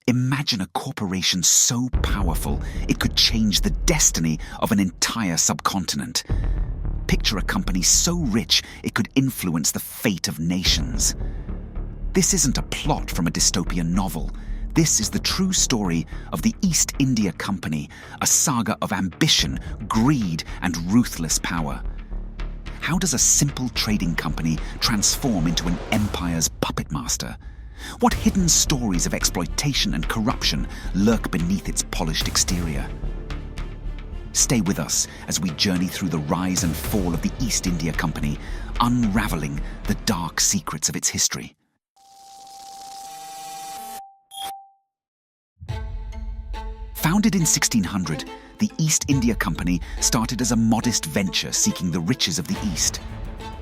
Imagine a corporation so powerful it could change the destiny of an entire subcontinent. Picture a company so rich it could influence the fate of nations. This isn't a plot from a dystopian novel. This is the true story of the East India Company, a saga of ambition, greed, and ruthless power. How does a simple trading company transform into an empire's puppet master? What hidden stories of exploitation and corruption lurk beneath its polished exterior? Stay with us as we journey through the rise and fall of the East India Company, unraveling the dark secrets of its history. Founded in 1600, the East India Company started as a modest venture seeking the riches of the East.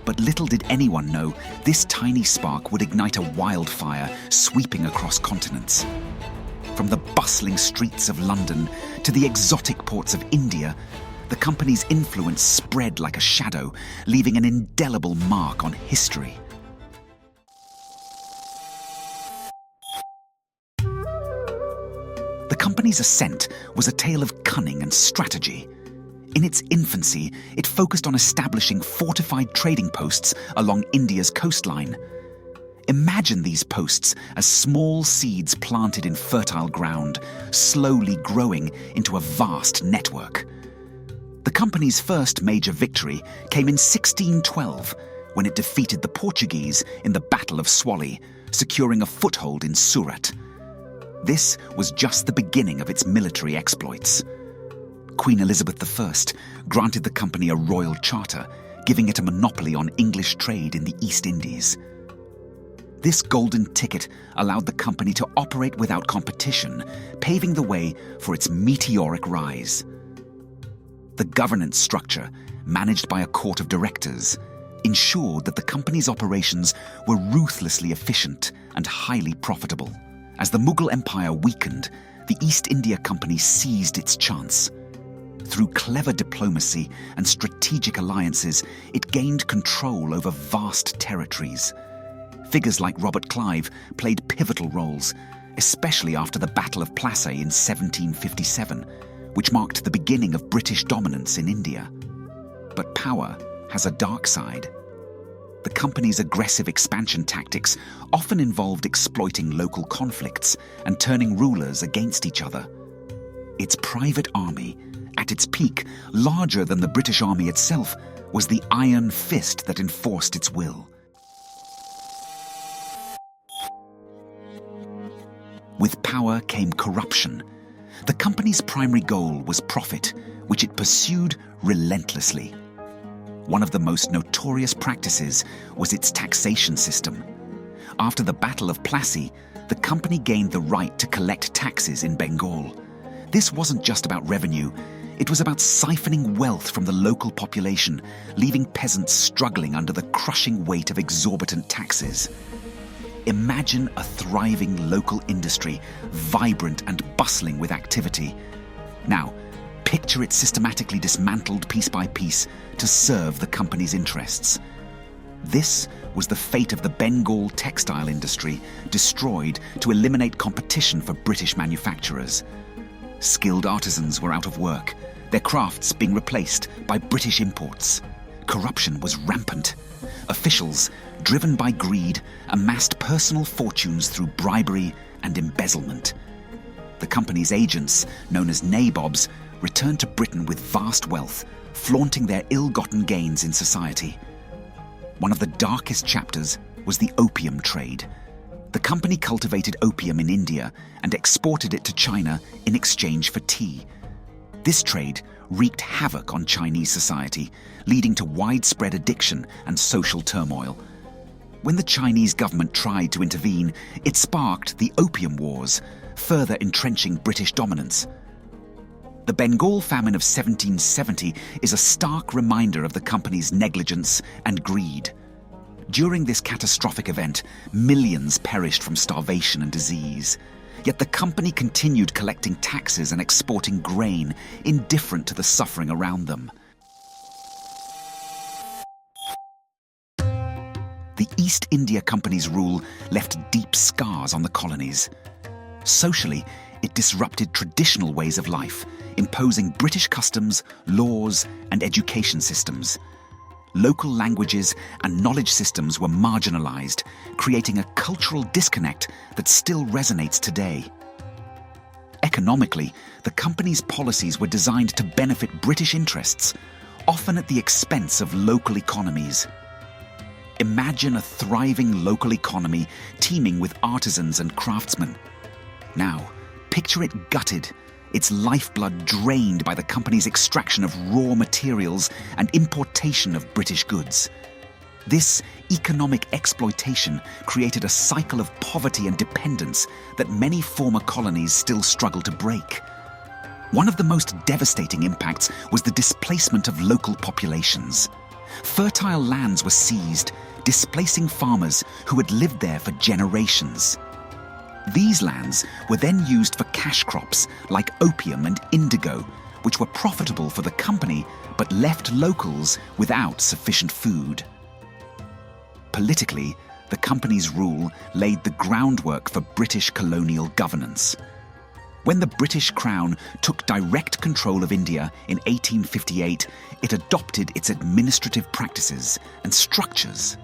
But little did anyone know this tiny spark would ignite a wildfire sweeping across continents. From the bustling streets of London to the exotic ports of India, the company's influence spread like a shadow, leaving an indelible mark on history. The company's ascent was a tale of cunning and strategy. In its infancy, it focused on establishing fortified trading posts along India's coastline. Imagine these posts as small seeds planted in fertile ground, slowly growing into a vast network. The company's first major victory came in 1612, when it defeated the Portuguese in the Battle of Swally, securing a foothold in Surat. This was just the beginning of its military exploits. Queen Elizabeth I granted the company a royal charter, giving it a monopoly on English trade in the East Indies. This golden ticket allowed the company to operate without competition, paving the way for its meteoric rise. The governance structure, managed by a court of directors, ensured that the company's operations were ruthlessly efficient and highly profitable. As the Mughal Empire weakened, the East India Company seized its chance. Through clever diplomacy and strategic alliances, it gained control over vast territories. Figures like Robert Clive played pivotal roles, especially after the Battle of Plassey in 1757, which marked the beginning of British dominance in India. But power has a dark side. The company's aggressive expansion tactics often involved exploiting local conflicts and turning rulers against each other. Its private army, at its peak, larger than the British Army itself, was the iron fist that enforced its will. With power came corruption. The company's primary goal was profit, which it pursued relentlessly. One of the most notorious practices was its taxation system. After the Battle of Plassey, the company gained the right to collect taxes in Bengal. This wasn't just about revenue, it was about siphoning wealth from the local population, leaving peasants struggling under the crushing weight of exorbitant taxes. Imagine a thriving local industry, vibrant and bustling with activity. Now, picture it systematically dismantled piece by piece to serve the company's interests. This was the fate of the Bengal textile industry, destroyed to eliminate competition for British manufacturers. Skilled artisans were out of work, their crafts being replaced by British imports. Corruption was rampant. Officials, driven by greed, amassed personal fortunes through bribery and embezzlement. The company's agents, known as nabobs, returned to Britain with vast wealth, flaunting their ill-gotten gains in society. One of the darkest chapters was the opium trade. The company cultivated opium in India and exported it to China in exchange for tea. This trade wreaked havoc on Chinese society, leading to widespread addiction and social turmoil. When the Chinese government tried to intervene, it sparked the Opium Wars, further entrenching British dominance. The Bengal famine of 1770 is a stark reminder of the company's negligence and greed. During this catastrophic event, millions perished from starvation and disease. Yet the company continued collecting taxes and exporting grain, indifferent to the suffering around them. The East India Company's rule left deep scars on the colonies. Socially, it disrupted traditional ways of life, imposing British customs, laws, and education systems. Local languages and knowledge systems were marginalized, creating a cultural disconnect that still resonates today. Economically, the company's policies were designed to benefit British interests, often at the expense of local economies. Imagine a thriving local economy teeming with artisans and craftsmen. Now, picture it gutted, its lifeblood drained by the company's extraction of raw materials and importation of British goods. This economic exploitation created a cycle of poverty and dependence that many former colonies still struggle to break. One of the most devastating impacts was the displacement of local populations. Fertile lands were seized, displacing farmers who had lived there for generations. These lands were then used for cash crops like opium and indigo, which were profitable for the company but left locals without sufficient food. Politically, the company's rule laid the groundwork for British colonial governance. When the British Crown took direct control of India in 1858, it adopted its administrative practices and structures.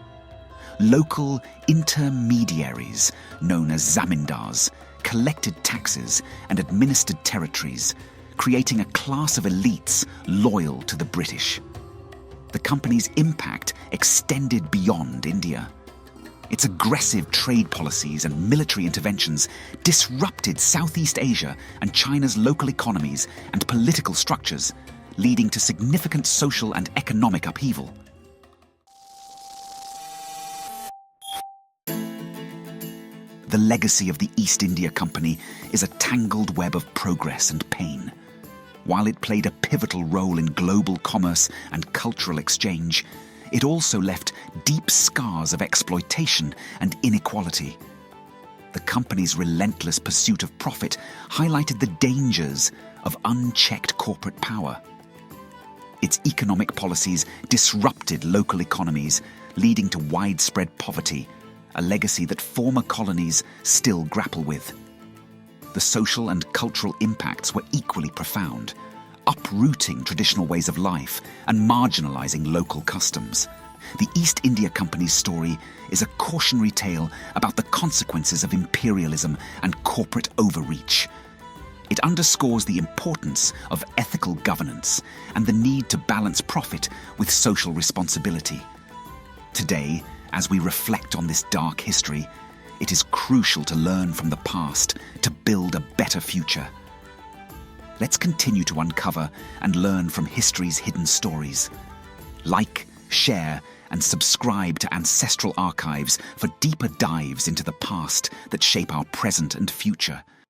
Local intermediaries, known as zamindars, collected taxes and administered territories, creating a class of elites loyal to the British. The company's impact extended beyond India. Its aggressive trade policies and military interventions disrupted Southeast Asia and China's local economies and political structures, leading to significant social and economic upheaval. The legacy of the East India Company is a tangled web of progress and pain. While it played a pivotal role in global commerce and cultural exchange, it also left deep scars of exploitation and inequality. The company's relentless pursuit of profit highlighted the dangers of unchecked corporate power. Its economic policies disrupted local economies, leading to widespread poverty, a legacy that former colonies still grapple with. The social and cultural impacts were equally profound, uprooting traditional ways of life and marginalizing local customs. The East India Company's story is a cautionary tale about the consequences of imperialism and corporate overreach. It underscores the importance of ethical governance and the need to balance profit with social responsibility. Today, as we reflect on this dark history, it is crucial to learn from the past to build a better future. Let's continue to uncover and learn from history's hidden stories. Like, share, and subscribe to Ancestral Archives for deeper dives into the past that shape our present and future.